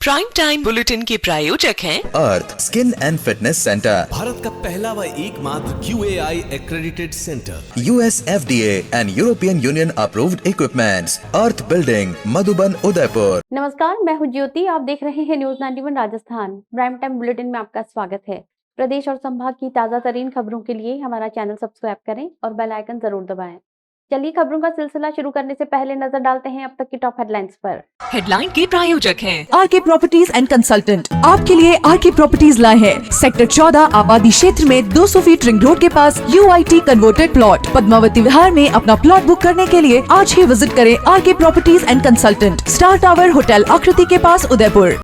Prime time bulletin के प्रायोजक हैं Arth skin and fitness centre, Bharat का पहला व एकमात्र QAI accredited centre, US FDA and European Union approved equipments, Arth building, Madhuban, Udaipur. नमस्कार, मैं हूं ज्योति। आप देख रहे हैं news 91 Rajasthan. Prime time bulletin में आपका स्वागत है। प्रदेश और संभाग की ताजा तरीन खबरों के लिए हमारा चैनल सब्सक्राइब करें और बेल आइकन जरूर दबाएं। चलिए खबरों का सिलसिला शुरू करने से पहले नजर डालते हैं अब तक की टॉप हेडलाइंस पर। हेडलाइन के प्रायोजक हैं आरके प्रॉपर्टीज एंड कंसल्टेंट आपके लिए आरके प्रॉपर्टीज लाए हैं सेक्टर 14 आबादी क्षेत्र में 200 फीट रिंग रोड के पास UIT converted plot Padmavati Vihar में अपना प्लॉट बुक करने के लिए आज ही विजिट करें RK properties and consultant, star tower hotel Aakriti के पास, उदयपुर।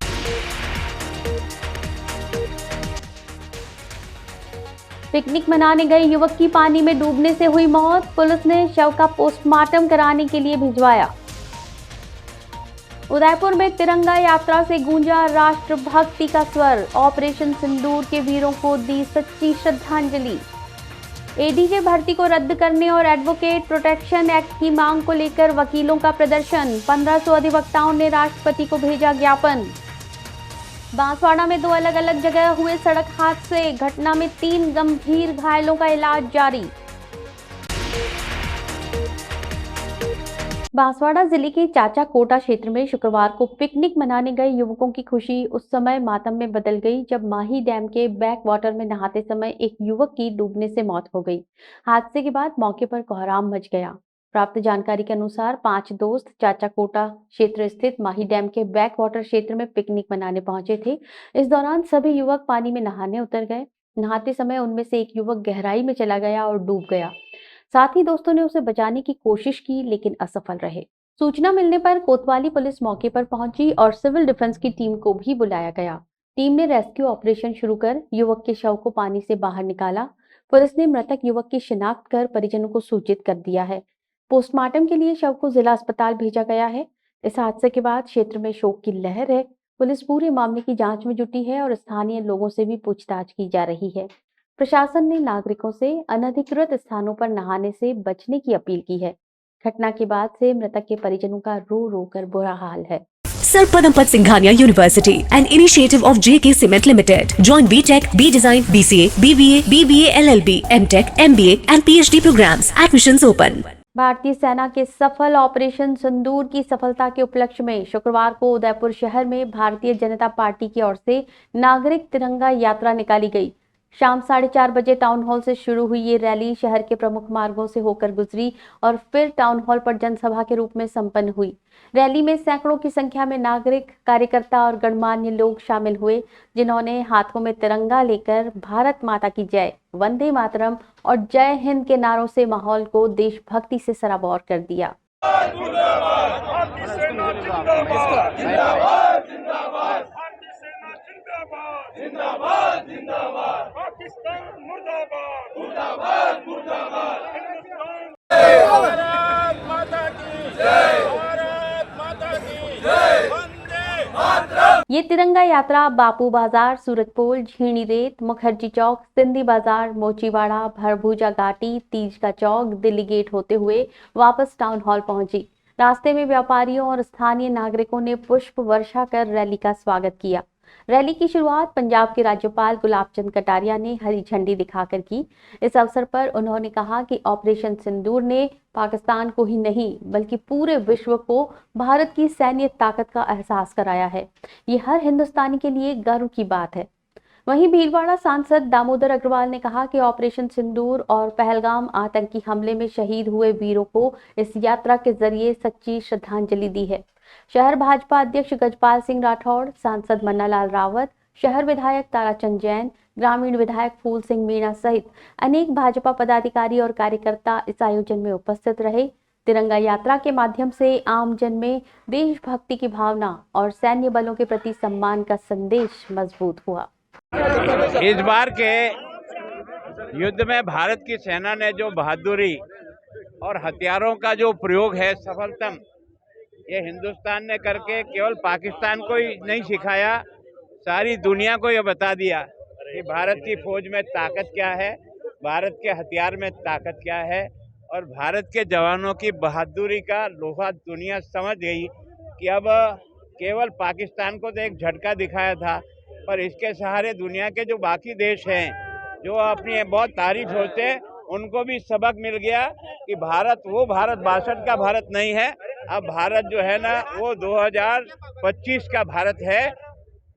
पिकनिक मनाने गए युवक की पानी में डूबने से हुई मौत। पुलिस ने शव का पोस्टमार्टम कराने के लिए भिजवाया। उदयपुर में तिरंगा यात्रा से गूंजा राष्ट्रभक्ति का स्वर। ऑपरेशन सिंदूर के वीरों को दी सच्ची श्रद्धांजलि। एडीजे भर्ती को रद्द करने और एडवोकेट प्रोटेक्शन एक्ट की मांग को लेकर वकीलों का प्रदर्शन। 1500 अधिवक्ताओं ने राष्ट्रपति को भेजा ज्ञापन। बांसवाड़ा में 2 अलग अलग जगह हुए सड़क हादसे। घटना में 3 गंभीर घायलों का इलाज जारी। बांसवाड़ा जिले के चाचा कोटा क्षेत्र में शुक्रवार को पिकनिक मनाने गए युवकों की खुशी उस समय मातम में बदल गई जब माही डैम के बैक वाटर में नहाते समय एक युवक की डूबने से मौत हो गई। हादसे के बाद मौके पर कोहराम मच गया। प्राप्त जानकारी के अनुसार 5 दोस्त चाचा कोटा क्षेत्र स्थित माही डैम के बैक वाटर क्षेत्र में पिकनिक मनाने पहुंचे थे। इस दौरान सभी युवक पानी में नहाने उतर गए। नहाते समय उनमें से एक युवक गहराई में चला गया और डूब गया। साथ ही दोस्तों ने उसे बचाने की कोशिश की लेकिन असफल रहे। सूचना मिलने पर कोतवाली पुलिस मौके पर पहुंची और सिविल डिफेंस की टीम को भी बुलाया गया। टीम ने रेस्क्यू ऑपरेशन शुरू कर युवक के शव को पानी से बाहर निकाला। पुलिस ने मृतक युवक की शिनाख्त कर परिजनों को सूचित कर दिया है। पोस्टमार्टम के लिए शव को जिला अस्पताल भेजा गया है। इस हादसे के बाद क्षेत्र में शोक की लहर है। पुलिस पूरे मामले की जांच में जुटी है और स्थानीय लोगों से भी पूछताछ की जा रही है। प्रशासन ने नागरिकों से अनधिकृत स्थानों पर नहाने से बचने की अपील की है। घटना के बाद से मृतक के परिजनों का रो रो कर बुरा हाल है। Sir Padampat Singhania University, an initiative of JK Cement Limited. Join BTech, B Design, BCA, BBA, BBA LLB, MTech, MBA and PhD programs. Admissions open. भारतीय सेना के सफल ऑपरेशन सिंदूर की सफलता के उपलक्ष्य में शुक्रवार को उदयपुर शहर में भारतीय जनता पार्टी की ओर से नागरिक तिरंगा यात्रा निकाली गई। शाम 4:30 बजे टाउन हॉल से शुरू हुई ये रैली शहर के प्रमुख मार्गों से होकर गुजरी और फिर टाउन हॉल पर जनसभा के रूप में संपन्न हुई। रैली में सैकड़ों की संख्या में नागरिक, कार्यकर्ता और गणमान्य लोग शामिल हुए, जिन्होंने हाथों में तिरंगा लेकर भारत माता की जय, वंदे मातरम और जय हिंद के नारों से माहौल को देशभक्ति से सराबोर कर दिया। जिंदाबाद जिंदाबाद पाकिस्तान मुर्दाबाद मुर्दाबाद मुर्दाबाद भारत माता की जय भारत माता की जय वंदे मातरम। ये तिरंगा यात्रा बापू बाजार, सूरजपोल, झीणी रेत, मुखर्जी चौक, सिंधी बाजार, मोचीवाड़ा, भरभूजा घाटी, तीज का चौक, दिल्ली गेट होते हुए वापस टाउन हॉल पहुंची। रास्ते में व्यापारियों और स्थानीय नागरिकों ने पुष्प वर्षा कर रैली का स्वागत किया। रैली की शुरुआत पंजाब के राज्यपाल गुलाब चंद कटारिया ने हरी झंडी दिखाकर की। इस अवसर पर उन्होंने कहा कि ऑपरेशन सिंदूर ने पाकिस्तान को ही नहीं बल्कि पूरे विश्व को भारत की सैन्य ताकत का एहसास कराया है। ये हर हिंदुस्तानी के लिए गर्व की बात है। वहीं भीलवाड़ा सांसद दामोदर अग्रवाल ने कहा कि ऑपरेशन सिंदूर और पहलगाम आतंकी हमले में शहीद हुए वीरों को इस यात्रा के जरिए सच्ची श्रद्धांजलि दी है। शहर भाजपा अध्यक्ष गजपाल सिंह राठौड़, सांसद मन्नालाल रावत, शहर विधायक ताराचंद जैन, ग्रामीण विधायक फूल सिंह मीणा सहित अनेक भाजपा पदाधिकारी और कार्यकर्ता इस आयोजन में उपस्थित रहे। तिरंगा यात्रा के माध्यम से आम जन में देशभक्ति की भावना और सैन्य बलों के प्रति सम्मान का संदेश मजबूत हुआ। इस बार के युद्ध में भारत की सेना ने जो बहादुरी और हथियारों का जो प्रयोग है सफलतम, ये हिंदुस्तान ने करके केवल पाकिस्तान को ही नहीं सिखाया, सारी दुनिया को ये बता दिया कि भारत की फौज में ताकत क्या है, भारत के हथियार में ताकत क्या है और भारत के जवानों की बहादुरी का लोहा दुनिया समझ गई कि अब केवल पाकिस्तान को तो एक झटका दिखाया था, पर इसके सहारे दुनिया के जो बाकी देश हैं जो अपनी बहुत तारीफ होते हैं, उनको भी सबक मिल गया कि भारत वो भारत 62 का भारत नहीं है। अब भारत जो है ना वो 2025 का भारत है।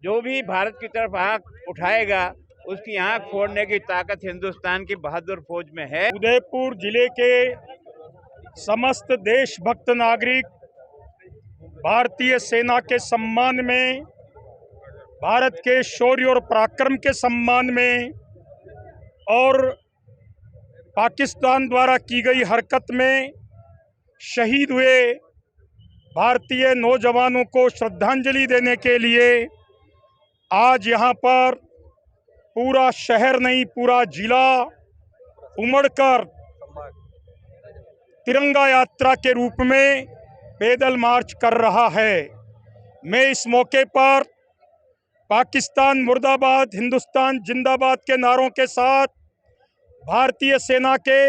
जो भी भारत की तरफ आंख उठाएगा उसकी आंख फोड़ने की ताकत हिंदुस्तान की बहादुर फौज में है। उदयपुर जिले के समस्त देशभक्त नागरिक भारतीय सेना के सम्मान में, भारत के शौर्य और पराक्रम के सम्मान में और पाकिस्तान द्वारा की गई हरकत में शहीद हुए भारतीय नौजवानों को श्रद्धांजलि देने के लिए आज यहाँ पर पूरा शहर नहीं पूरा जिला उमड़कर तिरंगा यात्रा के रूप में पैदल मार्च कर रहा है। मैं इस मौके पर पाकिस्तान मुर्दाबाद, हिंदुस्तान जिंदाबाद के नारों के साथ भारतीय सेना के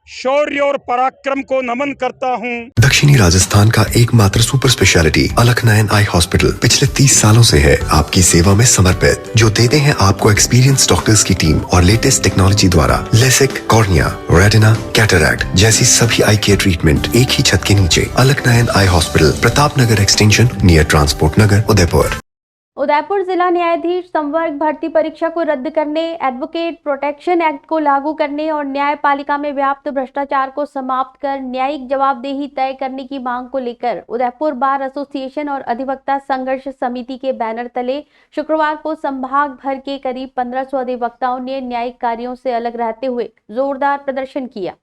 शौर्य और पराक्रम को नमन करता हूं। दक्षिणी राजस्थान का एकमात्र सुपर स्पेशलिटी अलकनयन आई हॉस्पिटल पिछले 30 सालों से है आपकी सेवा में समर्पित, जो देते हैं आपको एक्सपीरियंस डॉक्टर्स की टीम और लेटेस्ट टेक्नोलॉजी द्वारा लेसिक, कॉर्निया, रेटिना, कैटरैक्ट जैसी सभी आई केयर ट्रीटमेंट एक ही छत के नीचे। अलकनयन eye hospital, Pratap Nagar extension, near transport नगर, उदयपुर। उदयपुर जिला न्यायाधीश संवर्ग भर्ती परीक्षा को रद्द करने, एडवोकेट प्रोटेक्शन एक्ट को लागू करने और न्यायपालिका में व्याप्त भ्रष्टाचार को समाप्त कर न्यायिक जवाबदेही तय करने की मांग को लेकर उदयपुर बार एसोसिएशन और अधिवक्ता संघर्ष समिति के बैनर तले शुक्रवार को संभाग भर के करीब 1500 अधिवक्ताओं ने न्यायिक कार्यों से अलग रहते हुए जोरदार प्रदर्शन किया।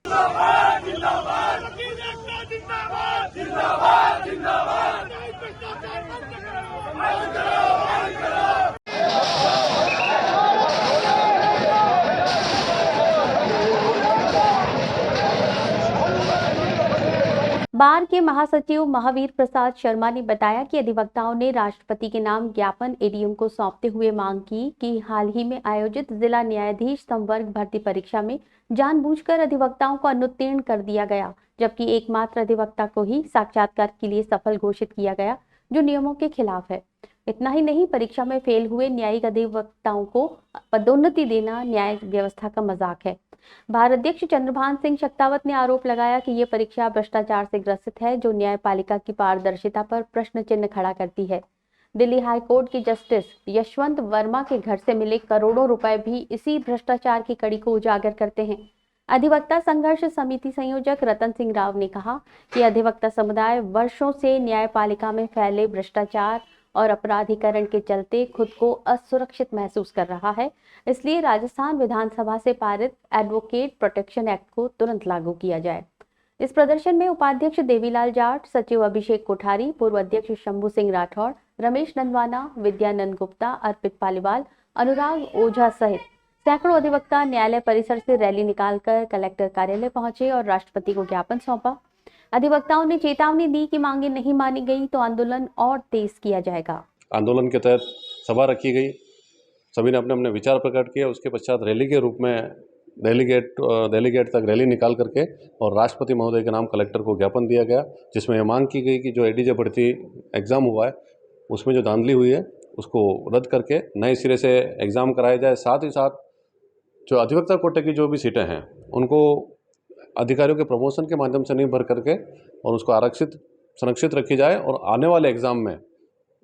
बार के महासचिव महावीर प्रसाद शर्मा ने बताया कि अधिवक्ताओं ने राष्ट्रपति के नाम ज्ञापन एडीएम को सौंपते हुए मांग की कि हाल ही में आयोजित जिला न्यायाधीश संवर्ग भर्ती परीक्षा में जानबूझकर अधिवक्ताओं को अनुत्तीर्ण कर दिया गया, जबकि एकमात्र अधिवक्ता को ही साक्षात्कार के लिए सफल घोषित किया गया, जो नियमों के खिलाफ है। इतना ही नहीं, परीक्षा में फेल हुए न्यायिक अधिवक्ताओं को पदोन्नति देना न्याय व्यवस्था का मजाक है। भार अध्यक्ष चंद्रभान सिंह शक्तावत ने आरोप लगाया कि ये परीक्षा भ्रष्टाचार से ग्रसित है, जो न्यायपालिका की पारदर्शिता पर प्रश्न चिन्ह खड़ा करती है। दिल्ली हाई कोर्ट के जस्टिस यशवंत वर्मा के घर से मिले करोड़ों रुपए भी इसी भ्रष्टाचार की कड़ी को उजागर करते हैं। अधिवक्ता संघर्ष समिति संयोजक रतन सिंह राव ने कहा कि अधिवक्ता समुदाय वर्षों से न्यायपालिका में फैले भ्रष्टाचार और अपराधीकरण के चलते खुद को असुरक्षित महसूस कर रहा है, इसलिए राजस्थान विधानसभा से पारित एडवोकेट प्रोटेक्शन एक्ट को तुरंत लागू किया जाए। इस प्रदर्शन में उपाध्यक्ष देवीलाल जाट, सचिव अभिषेक कोठारी, पूर्व अध्यक्ष शंभू सिंह राठौड़, रमेश नंदवाना, विद्यानंद गुप्ता, अर्पित पालीवाल, अनुराग ओझा सहित सैकड़ों अधिवक्ता न्यायालय परिसर से रैली निकालकर कलेक्टर कार्यालय पहुंचे और राष्ट्रपति को ज्ञापन सौंपा। अधिवक्ताओं ने चेतावनी दी कि मांगे नहीं मानी गई तो आंदोलन और तेज किया जाएगा। आंदोलन के तहत सभा रखी गई, सभी ने अपने अपने विचार प्रकट किए। उसके पश्चात रैली के रूप में दिल्ली गेट तक रैली निकाल करके और राष्ट्रपति महोदय के नाम कलेक्टर को ज्ञापन दिया गया, जिसमें यह मांग की गई कि जो एडीजे भर्ती एग्ज़ाम हुआ है उसमें जो धांधली हुई है उसको रद्द करके नए सिरे से एग्ज़ाम कराया जाए। साथ ही साथ जो अधिवक्ता कोटे की जो भी सीटें हैं उनको अधिकारियों के प्रमोशन के माध्यम से नहीं भर करके और उसको आरक्षित संरक्षित रखी जाए और आने वाले एग्ज़ाम में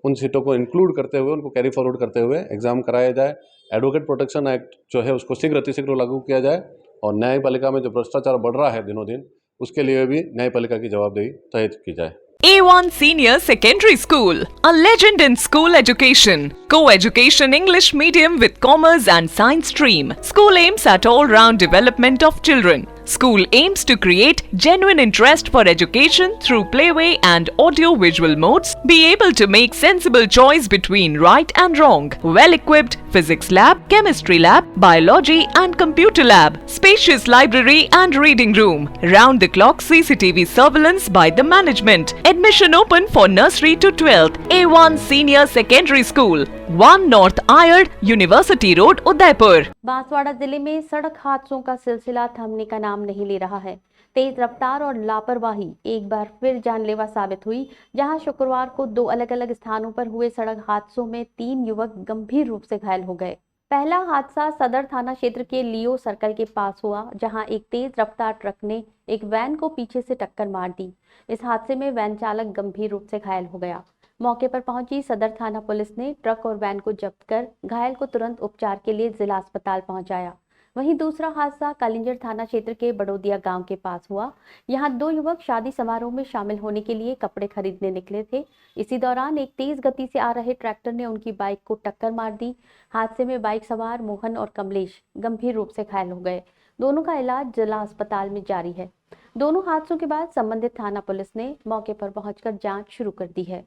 उन सीटों को इंक्लूड करते हुए उनको कैरी फॉरवर्ड करते हुए एग्ज़ाम कराया जाए। एडवोकेट प्रोटेक्शन एक्ट जो है उसको शीघ्र लागू किया जाए और न्यायपालिका में जो भ्रष्टाचार बढ़ रहा है दिनों दिन, उसके लिए भी न्यायपालिका की जवाबदेही तय की जाए। A1 Senior Secondary School, a legend in school education. Co-education English medium with commerce and science stream. School aims at all-round development of children. School aims to create genuine interest for education through playway and audio-visual modes. Be able to make sensible choice between right and wrong. Well-equipped physics lab, chemistry lab, biology and computer lab. Spacious library and reading room. Round-the-clock CCTV surveillance by the management. Admission open for nursery to 12th. A1 Senior Secondary School, 1 North Ayad, University Road, Udaipur. Banswara जिले में सड़क हादसों का सिलसिला थमने का नाम नहीं ले रहा है। तेज रफ्तार और लापरवाही एक बार फिर जानलेवा साबित हुई, जहां शुक्रवार को 2 अलग-अलग स्थानों पर हुए सड़क हादसों में 3 युवक गंभीर रूप से घायल हो गए। पहला हादसा सदर थाना क्षेत्र के लियो सर्कल के पास हुआ, जहां एक तेज रफ्तार ट्रक ने एक वैन को पीछे से टक्कर मार दी। इस हादसे में वैन चालक गंभीर रूप से घायल हो गया। मौके पर पहुंची सदर थाना पुलिस ने ट्रक और वैन को जब्त कर घायल को तुरंत उपचार के लिए जिला अस्पताल पहुंचाया। वहीं दूसरा हादसा कालिंजर थाना क्षेत्र के बड़ोदिया गांव के पास हुआ। यहां 2 युवक शादी समारोह में शामिल होने के लिए कपड़े खरीदने निकले थे। इसी दौरान एक तेज गति से आ रहे ट्रैक्टर ने उनकी बाइक को टक्कर मार दी। हादसे में बाइक सवार मोहन और कमलेश गंभीर रूप से घायल हो गए। दोनों का इलाज जिला अस्पताल में जारी है। दोनों हादसों के बाद संबंधित थाना पुलिस ने मौके पर पहुंचकर जांच शुरू कर दी है।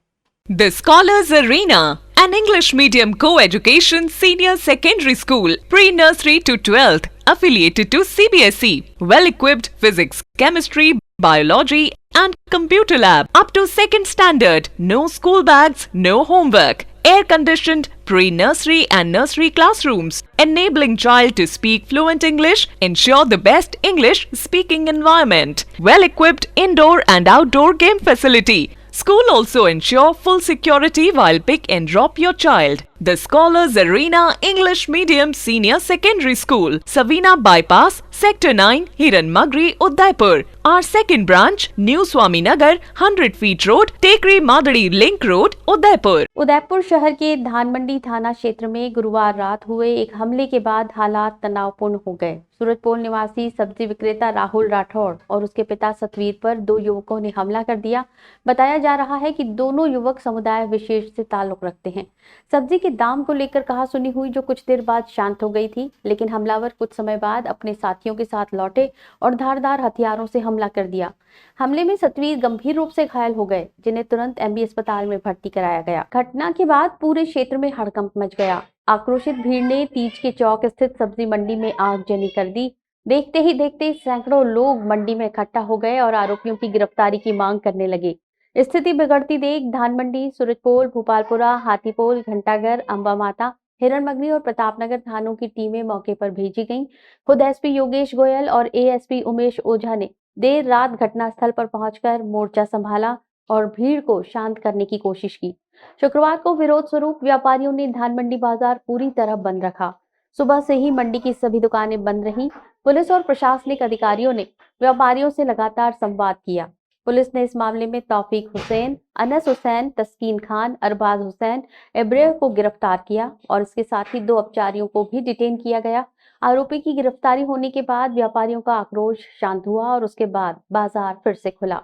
The Scholars Arena, an English medium co-education senior secondary school, pre-nursery to 12th, affiliated to CBSE, well-equipped physics, chemistry, biology and computer lab, up to 2nd standard, no school bags, no homework, air-conditioned pre-nursery and nursery classrooms, enabling child to speak fluent English, ensure the best English speaking environment, well-equipped indoor and outdoor game facility. School also ensure full security while pick and drop your child. The Scholars Arena English Medium Senior Secondary School, Savina Bypass, Sector 9, Hiranmagri, Udaipur. Our second branch, New Swaminagar, 100 feet road, Tekri Madadi Link Road, Udaipur. Udaipur शहर के धानमंडी थाना क्षेत्र में गुरुवार रात हुए एक हमले के बाद हालात तनावपूर्ण हो गए। सूरजपोल निवासी सब्जी विक्रेता राहुल राठौड़ और उसके पिता सतवीर पर 2 युवकों ने हमला कर दिया। बताया जा रहा है कि दोनों युवक समुदाय विशेष से ताल्लुक रखते हैं। सब्जी के दाम को लेकर कहासुनी हुई, जो कुछ देर बाद शांत हो गई थी, लेकिन हमलावर कुछ समय बाद अपने साथियों के साथ लौटे और धारदार हथियारों से हमला कर दिया। हमले में सतवीर गंभीर रूप से घायल हो गए, जिन्हें तुरंत एमबी अस्पताल में भर्ती कराया गया। घटना के बाद पूरे क्षेत्र में हड़कंप मच गया। आक्रोशित भीड़ ने तीज के चौक स्थित सब्जी मंडी में आगजनी कर दी। देखते ही देखते सैकड़ों लोग मंडी में इकट्ठा हो गए और आरोपियों की गिरफ्तारी की मांग करने लगे। स्थिति बिगड़ती देख धानमंडी, सूरजपोल, भोपालपुरा, हाथीपोल, घंटाघर, अंबा माता, हिरणमगरी और प्रतापनगर थानों की टीमें मौके पर भेजी गईं। खुद एसपी योगेश गोयल और एएसपी उमेश ओझा ने देर रात घटनास्थल पर पहुंचकर मोर्चा संभाला और भीड़ को शांत करने की कोशिश की। शुक्रवार को विरोध स्वरूप व्यापारियों ने धानमंडी बाजार पूरी तरह बंद रखा। सुबह से ही मंडी की सभी दुकानें बंद रहीं। पुलिस और प्रशासनिक अधिकारियों ने व्यापारियों से लगातार संवाद किया। पुलिस ने इस मामले में तौफीक हुसैन, अनस हुसैन, तस्कीन खान, अरबाज हुसैन, इब्राहिम को गिरफ्तार किया और इसके साथ ही 2 अपचारियों को भी डिटेन किया गया। आरोपी की गिरफ्तारी होने के बाद व्यापारियों का आक्रोश शांत हुआ और उसके बाद बाजार फिर से खुला।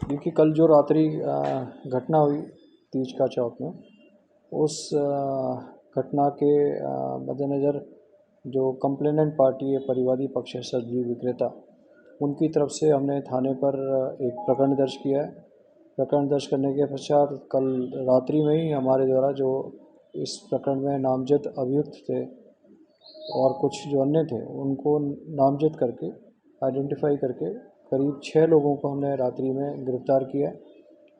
देखिए, कल जो रात्रि घटना हुई तीज का चौक में, उस घटना के मद्देनज़र जो कंप्लेनेंट पार्टी है, परिवादी पक्ष है, सब्जी विक्रेता, उनकी तरफ से हमने थाने पर एक प्रकरण दर्ज किया है। प्रकरण दर्ज करने के पश्चात कल रात्रि में ही हमारे द्वारा जो इस प्रकरण में नामजद अभियुक्त थे और कुछ जो अन्य थे, उनको नामजद करके आइडेंटिफाई करके करीब 6 लोगों को हमने रात्रि में गिरफ्तार किया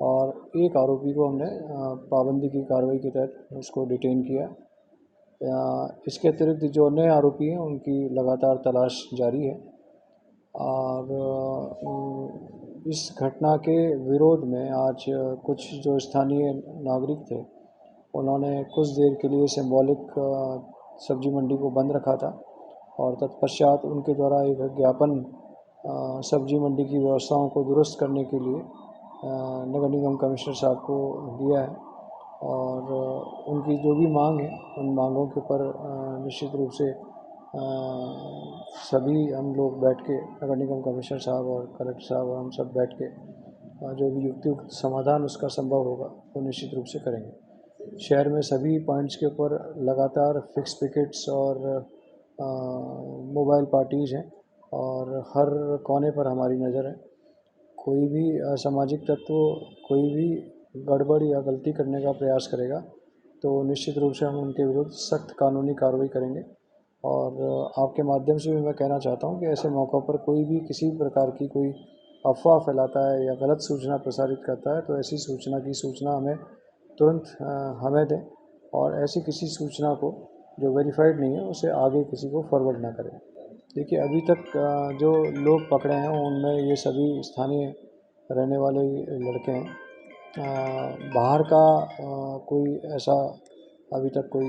और एक आरोपी को हमने पाबंदी की कार्रवाई के तहत उसको डिटेन किया। इसके अतिरिक्त जो अन्य आरोपी हैं, उनकी लगातार तलाश जारी है और इस घटना के विरोध में आज कुछ जो स्थानीय नागरिक थे, उन्होंने कुछ देर के लिए सिंबॉलिक सब्जी मंडी को बंद रखा था और तत्पश्चात उनके द्वारा एक ज्ञापन सब्जी मंडी की व्यवस्थाओं को दुरुस्त करने के लिए नगर निगम कमिश्नर साहब को दिया है और उनकी जो भी मांग है, उन मांगों के ऊपर निश्चित रूप से सभी हम लोग बैठ के, नगर निगम कमिश्नर साहब और कलेक्टर साहब और हम सब बैठ के जो भी युक्तियुक्त समाधान उसका संभव होगा वो निश्चित रूप से करेंगे। शहर में सभी पॉइंट्स के ऊपर लगातार फिक्स पिकेट्स और मोबाइल पार्टीज़ हैं और हर कोने पर हमारी नज़र है। कोई भी असामाजिक तत्व कोई भी गड़बड़ या गलती करने का प्रयास करेगा तो निश्चित रूप से हम उनके विरुद्ध सख्त कानूनी कार्रवाई करेंगे। और आपके माध्यम से भी मैं कहना चाहता हूं कि ऐसे मौक़ों पर कोई भी किसी भी प्रकार की कोई अफवाह फैलाता है या गलत सूचना प्रसारित करता है तो ऐसी सूचना की सूचना हमें तुरंत हमें दें और ऐसी किसी सूचना को जो वेरीफाइड नहीं है उसे आगे किसी को फॉरवर्ड ना करें। देखिए अभी तक जो लोग पकड़े हैं उनमें ये सभी स्थानीय रहने वाले लड़के हैं। बाहर का कोई ऐसा अभी तक कोई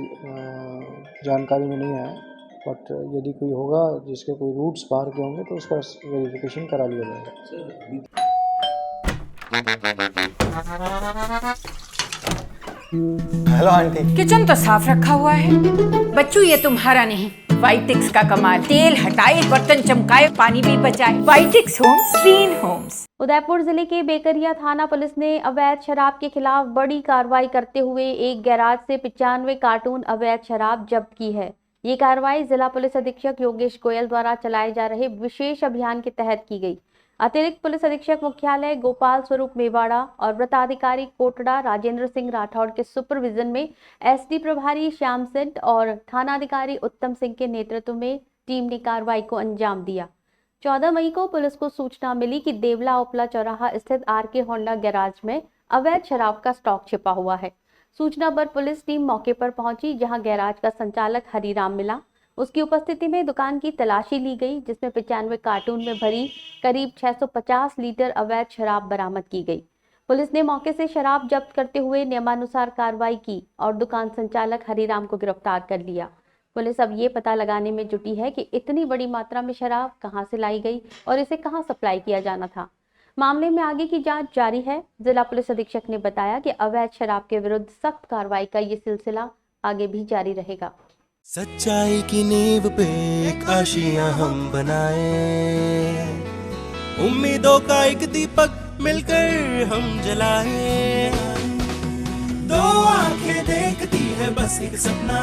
जानकारी में नहीं आया, बट यदि कोई होगा जिसके कोई रूट्स बाहर के होंगे तो उसका वेरिफिकेशन करा लिया जाएगा। Hello aunty. किचन तो साफ रखा हुआ है। बच्चों ये तुम्हारा नहीं, वाइटिक्स का कमाल। तेल हटाए, बर्तन चमकाए, पानी भी बचाए। Vitix homes, clean homes. Udaipur जिले के बेकरिया थाना पुलिस ने अवैध शराब के खिलाफ बड़ी कार्रवाई करते हुए एक गैराज से 95 कार्टून अवैध शराब जब्त की है। ये कार्रवाई जिला पुलिस अधीक्षक योगेश गोयल द्वारा चलाए जा रहे विशेष अभियान के तहत की गई। अतिरिक्त पुलिस अधीक्षक मुख्यालय गोपाल स्वरूप मेवाड़ा और वृत्ताधिकारी कोटड़ा राजेंद्र सिंह राठौड़ के सुपरविजन में एसडी प्रभारी श्याम सिंह और थानाधिकारी उत्तम सिंह के नेतृत्व में टीम ने कार्रवाई को अंजाम दिया। 14 मई को पुलिस को सूचना मिली कि देवला उपला चौराहा स्थित आरके होंडा गैराज में अवैध शराब का स्टॉक छिपा हुआ है। सूचना पर पुलिस टीम मौके पर पहुंची, जहां गैराज का संचालक हरिराम मिला। उसकी उपस्थिति में दुकान की तलाशी ली गई, जिसमें 95 कार्टून में भरी करीब 650 लीटर अवैध शराब बरामद की गई। पुलिस ने मौके से शराब जब्त करते हुए नियमानुसार कार्रवाई की और दुकान संचालक हरिराम को गिरफ्तार कर लिया। पुलिस अब ये पता लगाने में जुटी है कि इतनी बड़ी मात्रा में शराब कहां से लाई गई और इसे कहां सप्लाई किया जाना था। मामले में आगे की जांच जारी है। जिला पुलिस अधीक्षक ने बताया कि अवैध शराब के विरुद्ध सख्त कार्रवाई का ये सिलसिला आगे भी जारी रहेगा। सच्चाई की नींव पे एक आशियां हम बनाए, उम्मीदों का एक दीपक मिलकर हम जलाए। दो आंखें देखती है बस एक सपना,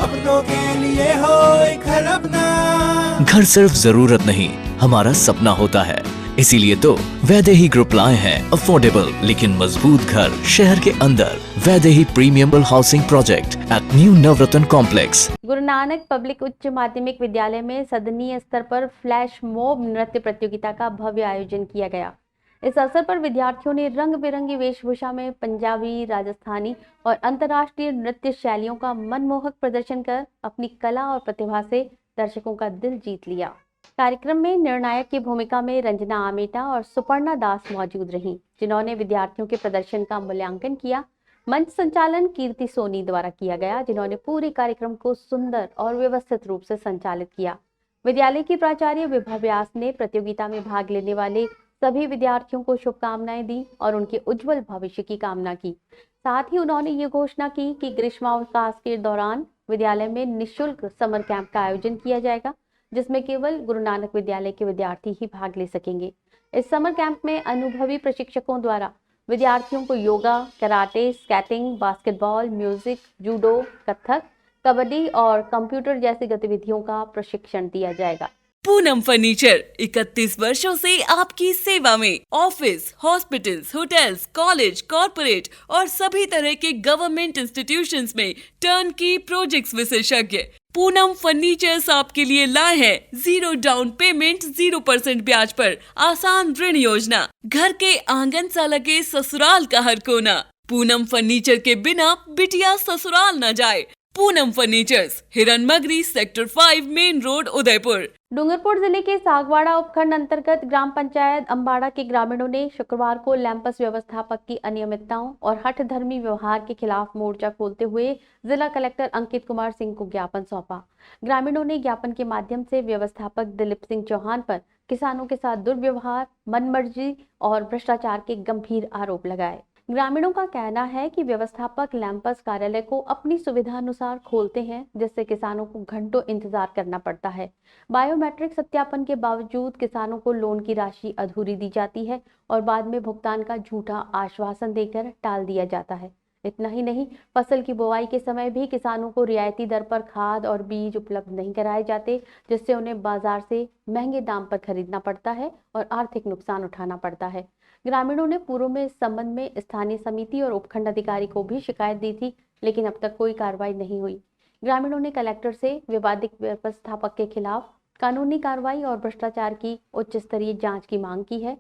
अपनों के लिए हो एक घर अपना। घर सिर्फ जरूरत नहीं, हमारा सपना होता है। इसीलिए तो वैदेही ग्रुप लाए हैं अफोर्डेबल लेकिन मजबूत घर शहर के अंदर। Vaidehi premium housing project at new Navratna complex. Guru Nanak public उच्च माध्यमिक विद्यालय में सदनीय स्तर पर फ्लैश मॉब नृत्य प्रतियोगिता का भव्य आयोजन किया गया। इस अवसर पर विद्यार्थियों ने रंग बिरंगी वेशभूषा में पंजाबी, राजस्थानी और अंतर्राष्ट्रीय नृत्य शैलियों का मनमोहक प्रदर्शन कर अपनी कला और प्रतिभा से दर्शकों का दिल जीत लिया। कार्यक्रम में निर्णायक की भूमिका में रंजना आमेटा और सुपर्णा दास मौजूद रहीं, जिन्होंने विद्यार्थियों के प्रदर्शन का मूल्यांकन किया। मंच संचालन कीर्ति सोनी द्वारा किया गया, जिन्होंने पूरे कार्यक्रम को सुंदर और व्यवस्थित रूप से संचालित किया। विद्यालय की प्राचार्य विभा व्यास ने प्रतियोगिता में भाग लेने वाले सभी विद्यार्थियों को शुभकामनाएं दी और उनके उज्जवल भविष्य की कामना की। साथ ही उन्होंने ये घोषणा की कि ग्रीष्मावकाश के दौरान विद्यालय में निःशुल्क समर कैंप का आयोजन किया जाएगा, जिसमें केवल गुरु नानक विद्यालय के विद्यार्थी ही भाग ले सकेंगे। इस समर कैंप में अनुभवी प्रशिक्षकों द्वारा विद्यार्थियों को yoga, karate, skating, basketball, music, judo, Kathak, kabaddi और कंप्यूटर जैसी गतिविधियों का प्रशिक्षण दिया जाएगा। पूनम फर्नीचर 31 वर्षों से आपकी सेवा में। Office, hospitals, hotels, college, corporate और सभी तरह के गवर्नमेंट इंस्टीट्यूशंस में टर्नकी प्रोजेक्ट्स विशेषज्ञ पूनम फर्नीचर्स आपके लिए लाए हैं 0 डाउन पेमेंट 0% ब्याज पर आसान ऋण योजना। घर के आंगन सा लगे ससुराल का हर कोना। पूनम फर्नीचर के बिना बिटिया ससुराल न जाए। Poonam furnitures, Hiranmagri, sector 5, main road, Udaipur. Dungarpur जिले के सागवाड़ा उपखंड अंतर्गत ग्राम पंचायत अंबाड़ा के ग्रामीणों ने शुक्रवार को लैंपस व्यवस्थापक की अनियमितताओं और हठधर्मी व्यवहार के खिलाफ मोर्चा खोलते हुए जिला कलेक्टर अंकित कुमार सिंह को ज्ञापन सौंपा। ग्रामीणों ने ज्ञापन के माध्यम से व्यवस्थापक दिलीप सिंह चौहान पर किसानों के साथ दुर्व्यवहार, मनमर्जी और भ्रष्टाचार के गंभीर आरोप लगाए। ग्रामीणों का कहना है कि व्यवस्थापक लैंपस कार्यालय को अपनी सुविधा अनुसार खोलते हैं, जिससे किसानों को घंटों इंतजार करना पड़ता है। बायोमेट्रिक सत्यापन के बावजूद किसानों को लोन की राशि अधूरी दी जाती है और बाद में भुगतान का झूठा आश्वासन देकर टाल दिया जाता है। इतना ही नहीं, फसल की बुआई के समय भी किसानों को रियायती दर पर खाद और बीज उपलब्ध नहीं कराए जाते, जिससे उन्हें बाजार से महंगे दाम पर खरीदना पड़ता है और आर्थिक नुकसान उठाना पड़ता है। ग्रामीणों ने पूर्व में इस संबंध में स्थानीय समिति और उपखंड अधिकारी को भी शिकायत दी थी, लेकिन अब तक कोई कार्रवाई नहीं हुई। ग्रामीणों ने कलेक्टर से विवादित व्यवस्थापक के खिलाफ कानूनी कार्रवाई और भ्रष्टाचार की उच्च स्तरीय जांच की मांग की है।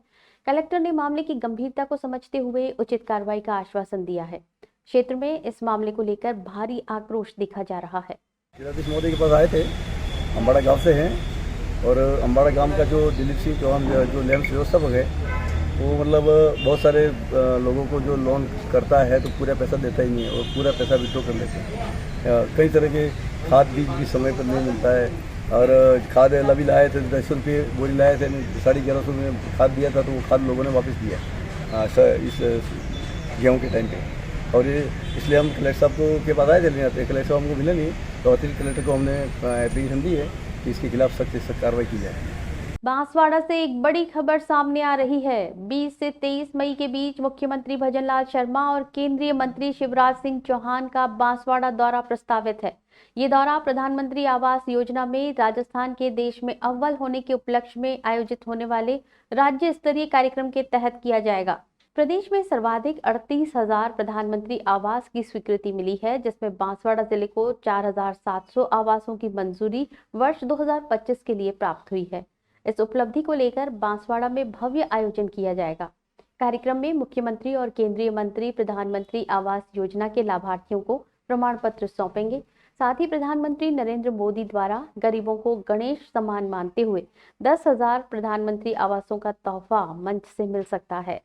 कलेक्टर ने मामले की गंभीरता को समझते हुए उचित कार्रवाई का आश्वासन दिया है। क्षेत्र में इस मामले को लेकर भारी आक्रोश देखा जा रहा है। जिलाधीश महोदय के पास आए थे अम्बाड़ा गांव से हैं और अम्बाड़ा गांव का जो दिलीप सिंह चौहान जो लैंड व्यवस्थापक है वो मतलब बहुत सारे लोगों को जो लोन करता है तो पूरा पैसा देता ही नहीं है और पूरा पैसा विड्रॉ कर लेते हैं। कई तरह के खाद बीज भी समय पर नहीं मिलता है और खाद अभी लाए थे 10 रुपये बोरी लाए थे, 1150 में खाद दिया था तो वो खाद लोगों ने वापस दिया इस गेहूँ के टाइम पे। और इसलिए हम कलेक्टर साहब को के पास आए थे, लेकिन कलेक्टर साहब हमको मिले नहीं तो अतिरिक्त कलेक्टर को हमने एप्लीकेशन दी है कि इसके खिलाफ सख्त से सख्त कार्रवाई की जाए। बांसवाड़ा से एक बड़ी खबर सामने आ रही है। 20 से 23 मई के बीच मुख्यमंत्री भजनलाल शर्मा और केंद्रीय मंत्री शिवराज सिंह चौहान का बांसवाड़ा दौरा प्रस्तावित है। ये दौरा प्रधानमंत्री आवास योजना में राजस्थान के देश में अव्वल होने के उपलक्ष्य में आयोजित होने वाले राज्य स्तरीय कार्यक्रम के तहत किया जाएगा। प्रदेश में सर्वाधिक 38,000 प्रधानमंत्री आवास की स्वीकृति मिली है, जिसमें बांसवाड़ा जिले को 4,700 आवासों की मंजूरी वर्ष 2025 के लिए प्राप्त हुई है। इस उपलब्धि को लेकर बांसवाड़ा में भव्य आयोजन किया जाएगा। कार्यक्रम में मुख्यमंत्री और केंद्रीय मंत्री प्रधानमंत्री आवास योजना के लाभार्थियों को प्रमाण पत्र सौंपेंगे। साथ ही प्रधानमंत्री नरेंद्र मोदी द्वारा गरीबों को गणेश सम्मान मानते हुए 10,000 प्रधानमंत्री आवासों का तोहफा मंच से मिल सकता है।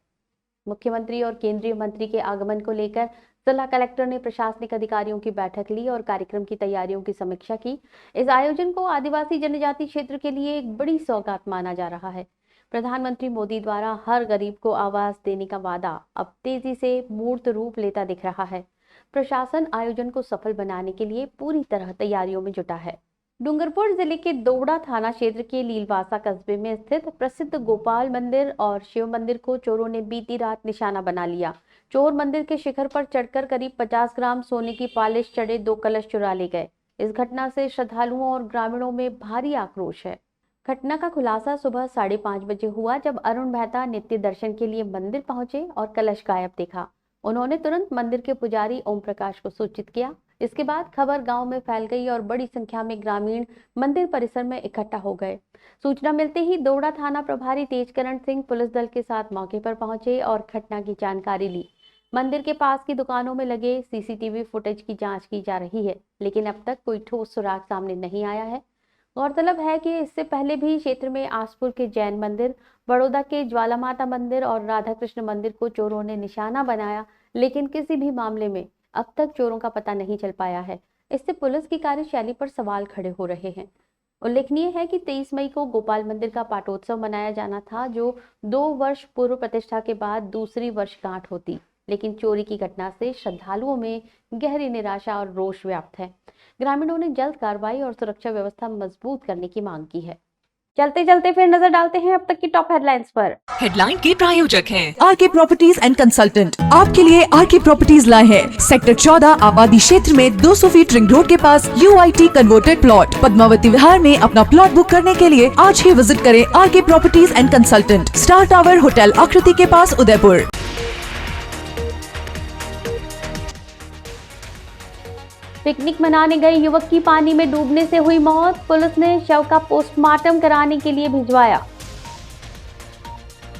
मुख्यमंत्री और केंद्रीय मंत्री के आगमन को लेकर जिला कलेक्टर ने प्रशासनिक अधिकारियों की बैठक ली और कार्यक्रम की तैयारियों की समीक्षा की। इस आयोजन को आदिवासी जनजाति क्षेत्र के लिए एक बड़ी सौगात माना जा रहा है। प्रधानमंत्री मोदी द्वारा हर गरीब को आवास देने का वादा अब तेजी से मूर्त रूप लेता दिख रहा है। प्रशासन आयोजन को सफल बनाने के लिए पूरी तरह तैयारियों में जुटा है। डूंगरपुर जिले के दोवड़ा थाना क्षेत्र के लीलवासा कस्बे में स्थित प्रसिद्ध गोपाल मंदिर और शिव मंदिर को चोरों ने बीती रात निशाना बना लिया। चोर मंदिर के शिखर पर चढ़कर करीब 50 ग्राम सोने की पॉलिश चढ़े 2 कलश चुरा ले गए। इस घटना से श्रद्धालुओं और ग्रामीणों में भारी आक्रोश है। घटना का खुलासा सुबह 5:30 बजे हुआ, जब अरुण मेहता नित्य दर्शन के लिए मंदिर पहुंचे और कलश गायब देखा। उन्होंने तुरंत मंदिर के पुजारी ओम प्रकाश को सूचित किया। इसके बाद खबर गांव में फैल गई और बड़ी संख्या में ग्रामीण मंदिर परिसर में इकट्ठा हो गए। सूचना मिलते ही दोवड़ा थाना प्रभारी तेजकरण सिंह पुलिस दल के साथ मौके पर पहुंचे और घटना की जानकारी ली। मंदिर के पास की दुकानों में लगे सीसीटीवी फुटेज की जांच की जा रही है, लेकिन अब तक कोई ठोस सुराग सामने नहीं आया है। गौरतलब है कि इससे पहले भी क्षेत्र में आसपुर के जैन मंदिर, बड़ौदा के ज्वाला माता मंदिर और राधा कृष्ण मंदिर को चोरों ने निशाना बनाया, लेकिन किसी भी मामले में अब तक चोरों का पता नहीं चल पाया है। इससे पुलिस की कार्यशैली पर सवाल खड़े हो रहे हैं। उल्लेखनीय है कि 23 मई को गोपाल मंदिर का पाटोत्सव मनाया जाना था, जो 2 वर्ष पूर्व प्रतिष्ठा के बाद दूसरी वर्षगांठ होती, लेकिन चोरी की घटना से श्रद्धालुओं में गहरी निराशा और रोष व्याप्त है। ग्रामीणों ने जल्द कार्रवाई और सुरक्षा व्यवस्था मजबूत करने की मांग की है। चलते चलते फिर नजर डालते हैं अब तक की टॉप हेडलाइंस पर। हेडलाइन के प्रायोजक हैं आरके प्रॉपर्टीज एंड कंसल्टेंट। आपके लिए आरके प्रॉपर्टीज लाए हैं सेक्टर 14 आबादी क्षेत्र में 200 फीट रिंग रोड के पास UIT converted plot. Padmavati Vihar में अपना प्लॉट बुक करने के लिए आज ही विजिट करें RK properties and consultant, star tower hotel Aakriti के पास, उदयपुर। पिकनिक मनाने गए युवक की पानी में डूबने से हुई मौत। पुलिस ने शव का पोस्टमार्टम कराने के लिए भिजवाया।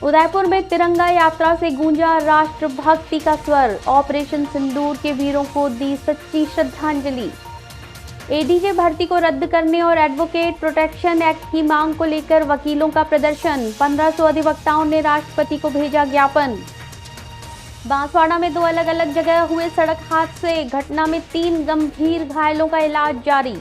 उदयपुर में तिरंगा यात्रा से गूंजा राष्ट्रभक्ति का स्वर। ऑपरेशन सिंदूर के वीरों को दी सच्ची श्रद्धांजलि। एडीजे भर्ती को रद्द करने और एडवोकेट प्रोटेक्शन एक्ट की मांग को लेकर वकीलों का प्रदर्शन। 1500 अधिवक्ताओं ने राष्ट्रपति को भेजा ज्ञापन। बांसवाड़ा में 2 अलग अलग जगह हुए सड़क हादसे। घटना में 3 गंभीर घायलों का इलाज जारी।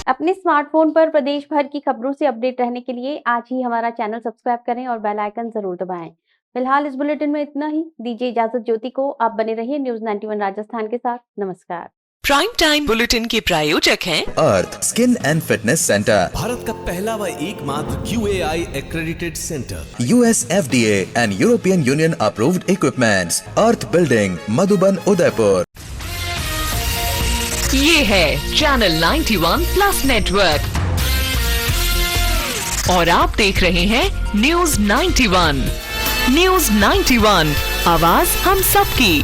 अपने स्मार्टफोन पर प्रदेश भर की खबरों से अपडेट रहने के लिए आज ही हमारा चैनल सब्सक्राइब करें और बेल आइकन जरूर दबाएं। फिलहाल इस बुलेटिन में इतना ही। दीजिए इजाजत ज्योति को। आप बने रहिए न्यूज़ 91 राजस्थान के साथ। नमस्कार। प्राइम टाइम बुलेटिन के प्रायोजक हैं Arth skin and fitness centre, Bharat का पहला व एकमात्र QAI accredited center, US FDA and European Union approved equipments, earth building, Madhuban, Udaipur. ये है चैनल 91 प्लस नेटवर्क और आप देख रहे हैं न्यूज़ 91। न्यूज़ 91, आवाज हम सबकी।